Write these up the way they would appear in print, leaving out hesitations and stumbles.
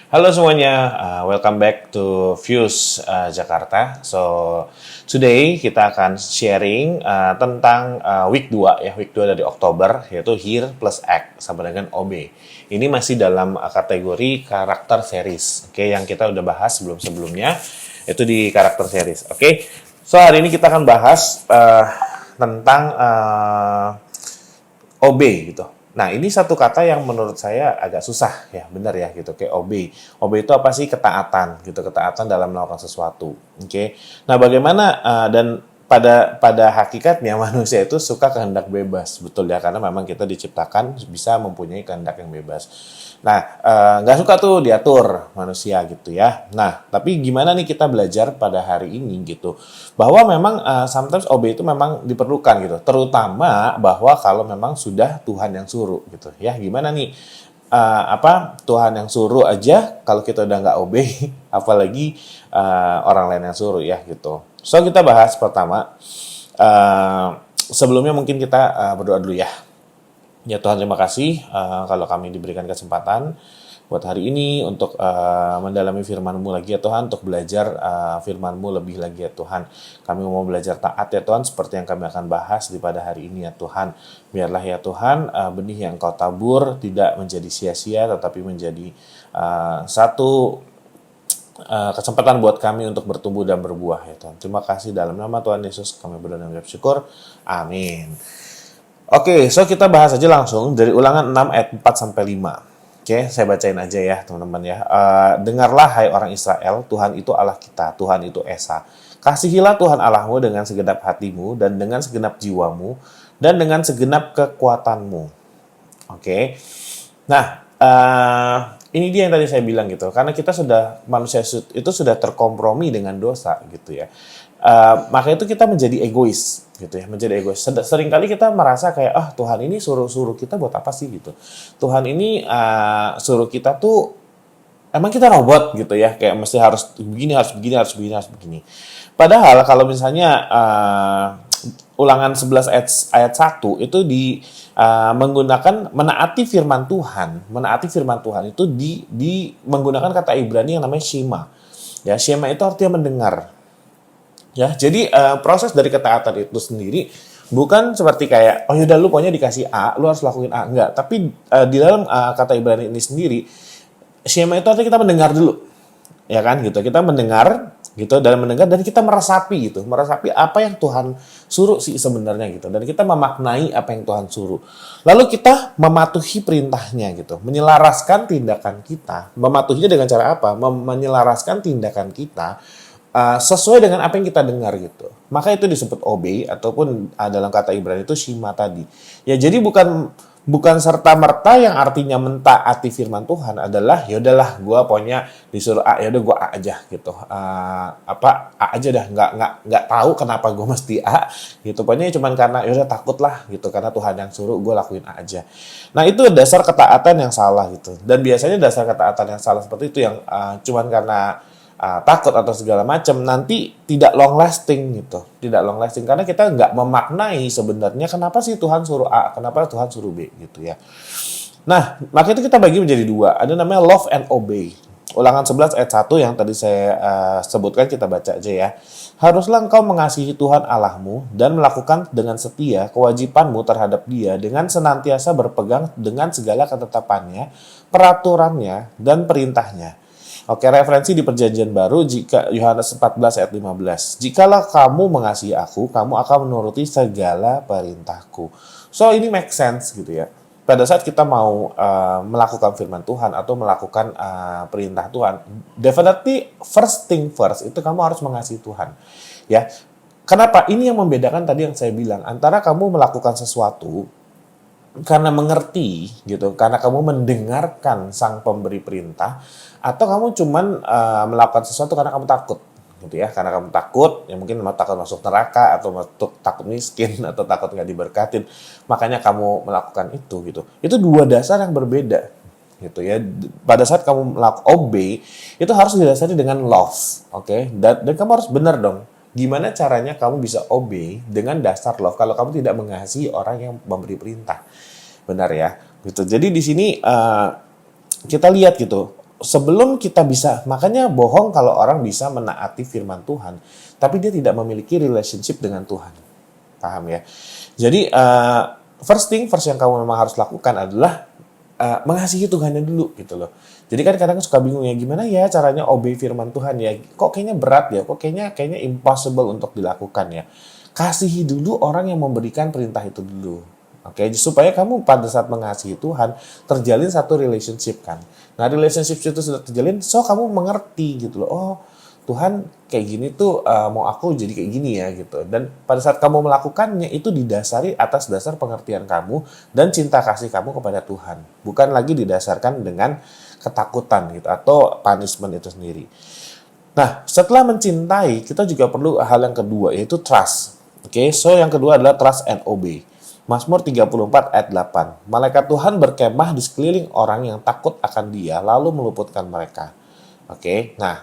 Halo semuanya, welcome back to Views Jakarta. So, today kita akan sharing tentang week 2 ya, week 2 dari Oktober, yaitu Here plus Act sama dengan OB. Ini masih dalam kategori karakter series, oke, yang kita udah bahas sebelum-sebelumnya, itu di karakter series, oke. So, hari ini kita akan bahas tentang OB gitu. Nah, ini satu kata yang menurut saya agak susah ya, benar ya gitu, kayak OB. OB itu apa sih? Ketaatan gitu, ketaatan dalam melakukan sesuatu. Oke. Nah, bagaimana dan pada hakikatnya manusia itu suka kehendak bebas, betul ya, karena memang kita diciptakan bisa mempunyai kehendak yang bebas. Nah, nggak suka tuh diatur manusia gitu ya. Nah, tapi gimana nih kita belajar pada hari ini gitu, bahwa memang sometimes OB itu memang diperlukan gitu, terutama bahwa kalau memang sudah Tuhan yang suruh gitu ya. Gimana nih, Tuhan yang suruh aja kalau kita udah nggak OB, apalagi orang lain yang suruh ya gitu. So kita bahas pertama, sebelumnya mungkin kita berdoa dulu ya. Ya Tuhan, terima kasih kalau kami diberikan kesempatan buat hari ini untuk mendalami firman-Mu lagi ya Tuhan, untuk belajar firman-Mu lebih lagi ya Tuhan. Kami mau belajar taat ya Tuhan, seperti yang kami akan bahas di pada hari ini ya Tuhan. Biarlah ya Tuhan, benih yang Kau tabur tidak menjadi sia-sia, tetapi menjadi satu kesempatan buat kami untuk bertumbuh dan berbuah ya Tuhan. Terima kasih dalam nama Tuhan Yesus kami berdoa dan mengucap syukur. Amin. Oke, so kita bahas aja langsung dari Ulangan 6 ayat 4 sampai 5. Oke, saya bacain aja ya, teman-teman ya. Dengarlah hai orang Israel, Tuhan itu Allah kita, Tuhan itu Esa. Kasihilah Tuhan Allahmu dengan segenap hatimu dan dengan segenap jiwamu dan dengan segenap kekuatanmu. Oke. Nah, ini dia yang tadi saya bilang gitu, karena kita sudah, manusia itu sudah terkompromi dengan dosa gitu ya. Maka itu kita menjadi egois gitu ya, menjadi egois. Seringkali kita merasa kayak Tuhan ini suruh kita buat apa sih gitu. Tuhan ini suruh kita tuh, emang kita robot gitu ya, kayak mesti harus begini, harus begini, harus begini, harus begini. Padahal kalau misalnya Ulangan 11 ayat 1 itu menggunakan menaati firman Tuhan. Menaati firman Tuhan itu di menggunakan kata Ibrani yang namanya shema. Ya, shema itu artinya mendengar. Ya, jadi proses dari ketaatan itu sendiri bukan seperti kayak yaudah lu pokoknya dikasih A, lu harus lakuin A, enggak. Tapi di dalam kata Ibrani ini sendiri, shema itu artinya kita mendengar dulu. Ya kan gitu. Kita mendengar gitu, dan mendengar dan kita meresapi gitu. Meresapi apa yang Tuhan suruh sih sebenarnya gitu. Dan kita memaknai apa yang Tuhan suruh. Lalu kita mematuhi perintahnya gitu. Menyelaraskan tindakan kita. Mematuhinya dengan cara apa? Menyelaraskan tindakan kita sesuai dengan apa yang kita dengar gitu. Maka itu disebut obey, ataupun dalam kata Ibrani itu shima tadi. Ya, jadi bukan serta-merta yang artinya mentaati firman Tuhan adalah yaudahlah gue pokoknya disuruh A, yaudah gue A aja gitu. A aja dah, nggak tahu kenapa gue mesti A gitu. Pokoknya cuman karena yaudah takut lah gitu, karena Tuhan yang suruh gue lakuin A aja. Nah, itu dasar ketaatan yang salah gitu. Dan biasanya dasar ketaatan yang salah seperti itu yang cuman karena takut atau segala macam, nanti tidak long lasting gitu, tidak long lasting karena kita nggak memaknai sebenarnya kenapa sih Tuhan suruh A, kenapa Tuhan suruh B gitu ya. Nah, maka itu kita bagi menjadi dua, ada namanya love and obey. Ulangan 11 ayat 1 yang tadi saya sebutkan, kita baca aja ya. Haruslah engkau mengasihi Tuhan Allahmu dan melakukan dengan setia kewajibanmu terhadap Dia dengan senantiasa berpegang dengan segala ketetapannya, peraturannya, dan perintahnya. Oke, referensi di Perjanjian Baru, jika Yohanes 14 ayat 15. Jikalau kamu mengasihi aku, kamu akan menuruti segala perintahku. So, ini make sense gitu ya. Pada saat kita mau melakukan firman Tuhan atau melakukan perintah Tuhan, definitely first thing first, itu kamu harus mengasihi Tuhan. Ya. Kenapa? Ini yang membedakan tadi yang saya bilang, antara kamu melakukan sesuatu karena mengerti gitu, karena kamu mendengarkan sang pemberi perintah, atau kamu cuman melakukan sesuatu karena kamu takut gitu ya, karena kamu takut, ya mungkin takut masuk neraka, atau takut miskin, atau takut nggak diberkatin, makanya kamu melakukan itu gitu. Itu dua dasar yang berbeda gitu ya. Pada saat kamu melakukan obey, itu harus didasari dengan love, oke? Dan kamu harus benar dong. Gimana caranya kamu bisa obey dengan dasar love kalau kamu tidak mengasihi orang yang memberi perintah? Benar ya, gitu. Jadi di sini kita lihat gitu, sebelum kita bisa, makanya bohong kalau orang bisa menaati firman Tuhan, tapi dia tidak memiliki relationship dengan Tuhan. Paham ya? Jadi first yang kamu memang harus lakukan adalah mengasihi Tuhannya dulu gitu loh. Jadi kan kadang suka bingung ya, gimana ya caranya obey firman Tuhan ya? Kok kayaknya berat ya? Kok kayaknya impossible untuk dilakukan ya? Kasihi dulu orang yang memberikan perintah itu dulu. Oke, supaya kamu pada saat mengasihi Tuhan terjalin satu relationship kan. Nah, relationship itu sudah terjalin, so kamu mengerti gitu loh. Oh, Tuhan kayak gini tuh mau aku jadi kayak gini ya gitu. Dan pada saat kamu melakukannya itu didasari atas dasar pengertian kamu dan cinta kasih kamu kepada Tuhan. Bukan lagi didasarkan dengan ketakutan gitu atau punishment itu sendiri. Nah, setelah mencintai, kita juga perlu hal yang kedua, yaitu trust. Oke, so yang kedua adalah trust and obey. Mazmur 34 ayat 8. Malaikat Tuhan berkemah di sekeliling orang yang takut akan Dia, lalu meluputkan mereka. Oke, nah,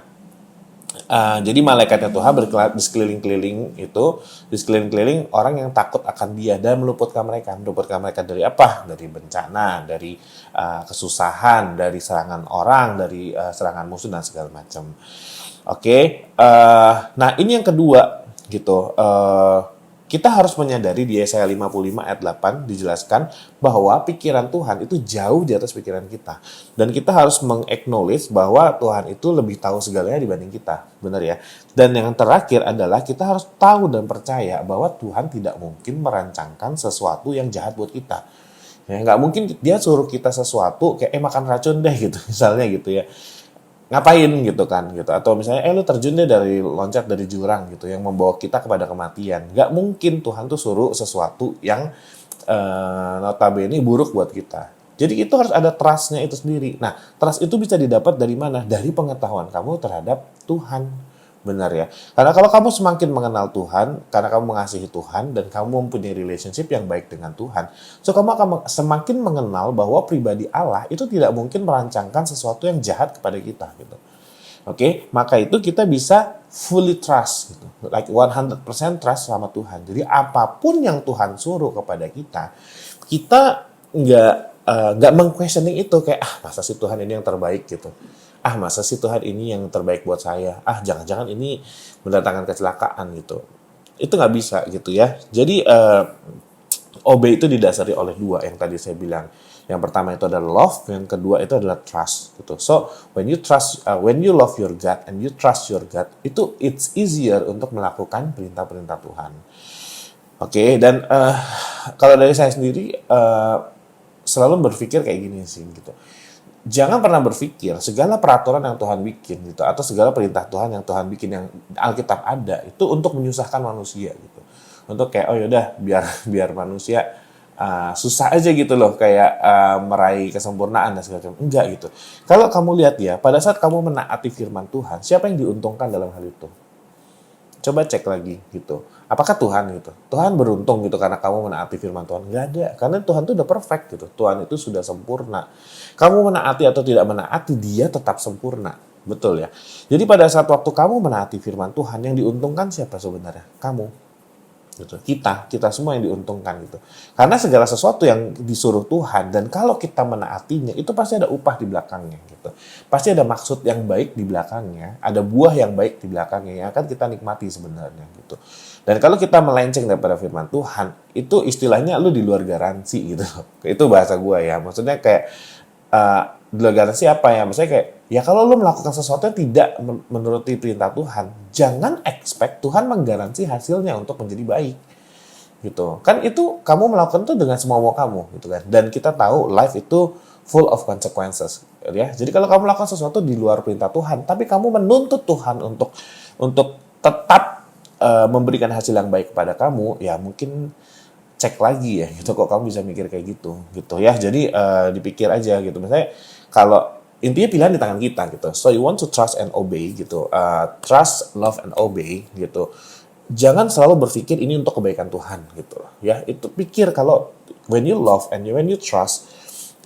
jadi malaikatnya Tuhan di sekeliling-keliling itu, di sekeliling-keliling orang yang takut akan Dia dan meluputkan mereka. Meluputkan mereka dari apa? Dari bencana, dari kesusahan, dari serangan orang, dari serangan musuh dan segala macam. Oke, nah ini yang kedua gitu. Kita harus menyadari di Yesaya 55 ayat 8 dijelaskan bahwa pikiran Tuhan itu jauh di atas pikiran kita. Dan kita harus meng-acknowledge bahwa Tuhan itu lebih tahu segalanya dibanding kita. Benar ya? Dan yang terakhir adalah kita harus tahu dan percaya bahwa Tuhan tidak mungkin merancangkan sesuatu yang jahat buat kita. Ya, nggak mungkin dia suruh kita sesuatu kayak makan racun deh gitu misalnya gitu ya. Ngapain gitu kan gitu, atau misalnya lu terjun deh loncat dari jurang gitu yang membawa kita kepada kematian. Nggak mungkin Tuhan tuh suruh sesuatu yang notabene buruk buat kita. Jadi itu harus ada trust-nya itu sendiri. Nah, trust itu bisa didapat dari mana? Dari pengetahuan kamu terhadap Tuhan. Benar ya. Karena kalau kamu semakin mengenal Tuhan, karena kamu mengasihi Tuhan dan kamu mempunyai relationship yang baik dengan Tuhan, so kamu akan semakin mengenal bahwa pribadi Allah itu tidak mungkin merancangkan sesuatu yang jahat kepada kita gitu. Oke, maka itu kita bisa fully trust gitu. Like 100% trust sama Tuhan. Jadi apapun yang Tuhan suruh kepada kita, kita nggak meng-questioning itu kayak masa sih Tuhan ini yang terbaik gitu. Masa sih Tuhan ini yang terbaik buat saya. Jangan-jangan ini mendatangkan kecelakaan gitu. Itu nggak bisa gitu ya. Jadi obey itu didasari oleh dua yang tadi saya bilang. Yang pertama itu adalah love, yang kedua itu adalah trust gitu. So when you love your God and you trust your God, itu it's easier untuk melakukan perintah-perintah Tuhan. Oke, dan kalau dari saya sendiri selalu berpikir kayak gini sih gitu. Jangan pernah berpikir segala peraturan yang Tuhan bikin gitu atau segala perintah Tuhan yang Tuhan bikin yang Alkitab ada itu untuk menyusahkan manusia gitu. Untuk kayak yaudah biar manusia susah aja gitu loh kayak meraih kesempurnaan dan segala macam. Enggak gitu. Kalau kamu lihat ya, pada saat kamu menaati firman Tuhan, siapa yang diuntungkan dalam hal itu? Coba cek lagi gitu. Apakah Tuhan gitu? Tuhan beruntung gitu karena kamu menaati firman Tuhan? Nggak ada. Karena Tuhan itu udah perfect gitu. Tuhan itu sudah sempurna. Kamu menaati atau tidak menaati, dia tetap sempurna. Betul ya? Jadi pada saat waktu kamu menaati firman Tuhan, yang diuntungkan siapa sebenarnya? Kamu. Gitu. Kita semua yang diuntungkan gitu. Karena segala sesuatu yang disuruh Tuhan dan kalau kita menaatinya itu pasti ada upah di belakangnya gitu. Pasti ada maksud yang baik di belakangnya, ada buah yang baik di belakangnya yang akan kita nikmati sebenarnya gitu. Dan kalau kita melenceng daripada firman Tuhan, itu istilahnya lu di luar garansi gitu. Itu bahasa gua ya. Maksudnya kayak di luar garansi apa ya? Maksudnya kayak ya kalau lu melakukan sesuatu yang tidak menuruti perintah Tuhan, jangan expect Tuhan menggaransi hasilnya untuk menjadi baik. Gitu. Kan itu kamu melakukan itu dengan semua mau kamu gitu kan. Dan kita tahu life itu full of consequences ya. Jadi kalau kamu melakukan sesuatu di luar perintah Tuhan, tapi kamu menuntut Tuhan untuk tetap memberikan hasil yang baik kepada kamu, ya mungkin cek lagi ya gitu kok kamu bisa mikir kayak gitu ya. Jadi dipikir aja gitu. Misalnya kalau intinya pilihan di tangan kita gitu. So you want to trust and obey gitu. Trust, love and obey gitu. Jangan selalu berpikir ini untuk kebaikan Tuhan gitu ya. Itu pikir kalau when you love and when you trust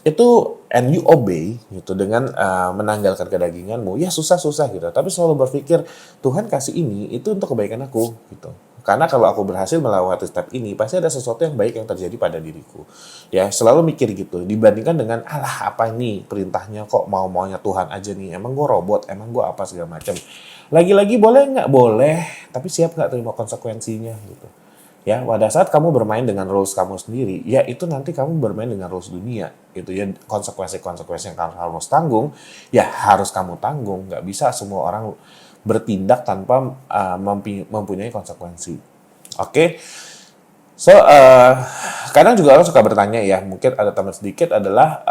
itu and you obey gitu dengan menanggalkan kedaginganmu, ya susah gitu. Tapi selalu berpikir Tuhan kasih ini itu untuk kebaikan aku gitu. Karena kalau aku berhasil melewati step ini, pasti ada sesuatu yang baik yang terjadi pada diriku. Ya, selalu mikir gitu. Dibandingkan dengan, alah apa ini perintahnya kok mau-maunya Tuhan aja nih. Emang gue robot, emang gue apa segala macam. Lagi-lagi boleh nggak? Boleh. Tapi siap nggak terima konsekuensinya gitu. Ya, pada saat kamu bermain dengan rules kamu sendiri, ya itu nanti kamu bermain dengan rules dunia, gitu ya. Konsekuensi-konsekuensi yang kamu harus tanggung, ya harus kamu tanggung. Nggak bisa semua orang bertindak tanpa mempunyai konsekuensi. Oke, so kadang juga orang suka bertanya ya, mungkin ada teman sedikit adalah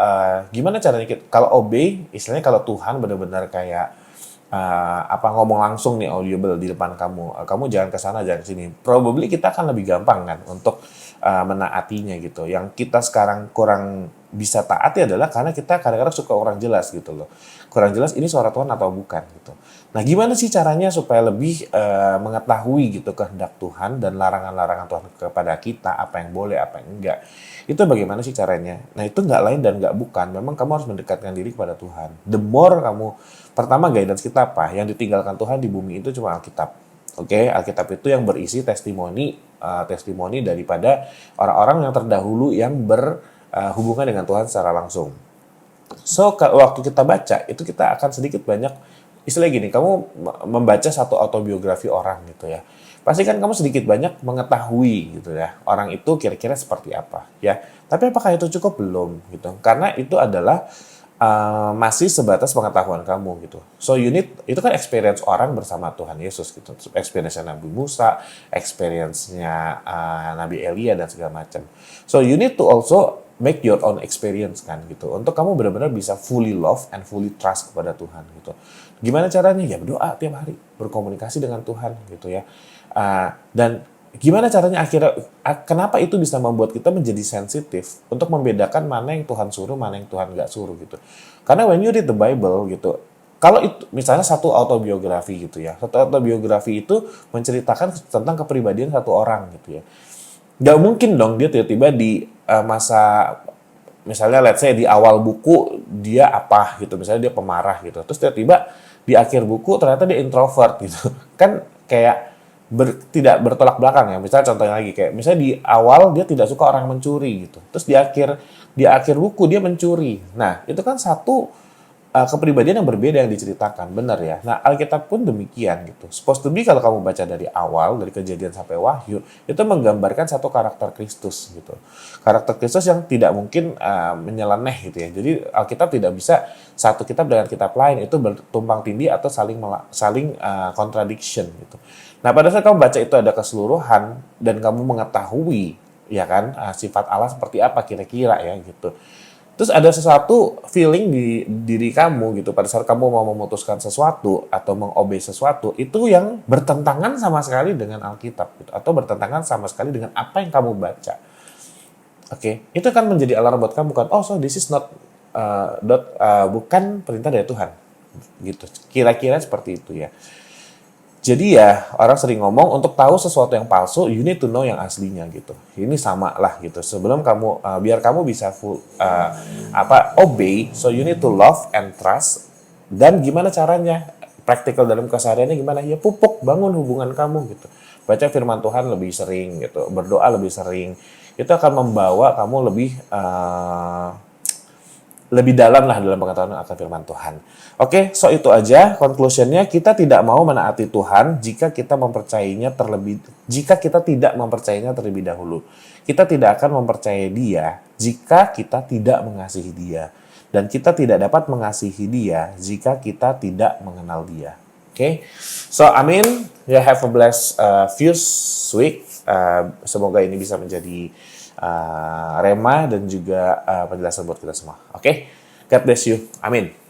gimana caranya kita kalau obey, istilahnya kalau Tuhan benar-benar kayak ngomong langsung nih audible di depan kamu jangan ke sana jangan ke sini, probably kita akan lebih gampang kan untuk menaatinya gitu. Yang kita sekarang kurang bisa taati adalah karena kita kadang-kadang suka orang jelas gitu loh, kurang jelas ini suara Tuhan atau bukan gitu. Nah, gimana sih caranya supaya lebih mengetahui gitu kehendak Tuhan dan larangan-larangan Tuhan kepada kita, apa yang boleh apa yang enggak, itu bagaimana sih caranya? Nah, itu nggak lain dan nggak bukan, memang kamu harus mendekatkan diri kepada Tuhan. The more kamu, pertama guidance kita apa? Yang ditinggalkan Tuhan di bumi itu cuma Alkitab. Oke, Alkitab itu yang berisi testimoni daripada orang-orang yang terdahulu yang berhubungan dengan Tuhan secara langsung. So, waktu kita baca, itu kita akan sedikit banyak, istilah gini, kamu membaca satu autobiografi orang gitu ya. Pasti kan kamu sedikit banyak mengetahui gitu ya, orang itu kira-kira seperti apa ya. Tapi apakah itu cukup? Belum gitu. Karena itu adalah masih sebatas pengetahuan kamu gitu. So you need, itu kan experience orang bersama Tuhan Yesus gitu. Experience-nya Nabi Musa, experience-nya Nabi Elia dan segala macam. So you need to also make your own experience kan gitu. Untuk kamu benar-benar bisa fully love and fully trust kepada Tuhan gitu. Gimana caranya? Ya berdoa tiap hari, berkomunikasi dengan Tuhan gitu ya. Dan gimana caranya akhirnya, kenapa itu bisa membuat kita menjadi sensitif untuk membedakan mana yang Tuhan suruh, mana yang Tuhan nggak suruh gitu. Karena when you read the Bible gitu, kalau itu misalnya satu autobiografi gitu ya, satu autobiografi itu menceritakan tentang kepribadian satu orang gitu ya. Nggak mungkin dong dia tiba-tiba di masa, misalnya let's say di awal buku dia apa gitu, misalnya dia pemarah gitu, terus tiba-tiba di akhir buku ternyata dia introvert gitu. Kan kayak tidak bertolak belakang ya. Misalnya contohnya lagi kayak misalnya di awal dia tidak suka orang mencuri gitu. Terus di akhir buku dia mencuri. Nah, itu kan satu kepribadian yang berbeda yang diceritakan, benar ya. Nah, Alkitab pun demikian gitu. Supposed to be kalau kamu baca dari awal, dari Kejadian sampai Wahyu, itu menggambarkan satu karakter Kristus gitu. Karakter Kristus yang tidak mungkin menyeleneh gitu ya. Jadi Alkitab tidak bisa satu kitab dengan kitab lain itu bertumpang tindih atau saling contradiction gitu. Nah, pada saat kamu baca itu ada keseluruhan dan kamu mengetahui ya kan sifat Allah seperti apa kira-kira ya gitu. Terus ada sesuatu feeling di diri kamu gitu pada saat kamu mau memutuskan sesuatu atau mengobey sesuatu itu yang bertentangan sama sekali dengan Alkitab gitu, atau bertentangan sama sekali dengan apa yang kamu baca. Oke, itu kan menjadi alarm buat kamu kan. Oh, so this is not bukan perintah dari Tuhan. Gitu. Kira-kira seperti itu ya. Jadi ya, orang sering ngomong untuk tahu sesuatu yang palsu, you need to know yang aslinya gitu. Ini sama lah gitu. Sebelum kamu, biar kamu bisa obey, so you need to love and trust. Dan gimana caranya? Praktikal dalam kesehariannya gimana? Ya pupuk, bangun hubungan kamu gitu. Baca firman Tuhan lebih sering gitu, berdoa lebih sering. Itu akan membawa kamu lebih dalam lah dalam pengetahuan akan firman Tuhan. Oke, so itu aja conclusionnya. Kita tidak mau menaati Tuhan jika kita tidak mempercayainya terlebih dahulu. Kita tidak akan mempercayai Dia jika kita tidak mengasihi Dia, dan kita tidak dapat mengasihi Dia jika kita tidak mengenal Dia. Oke, so amin. You have a blessed few week. Semoga ini bisa menjadi rema dan juga penjelasan buat kita semua. Oke, God bless you. Amin.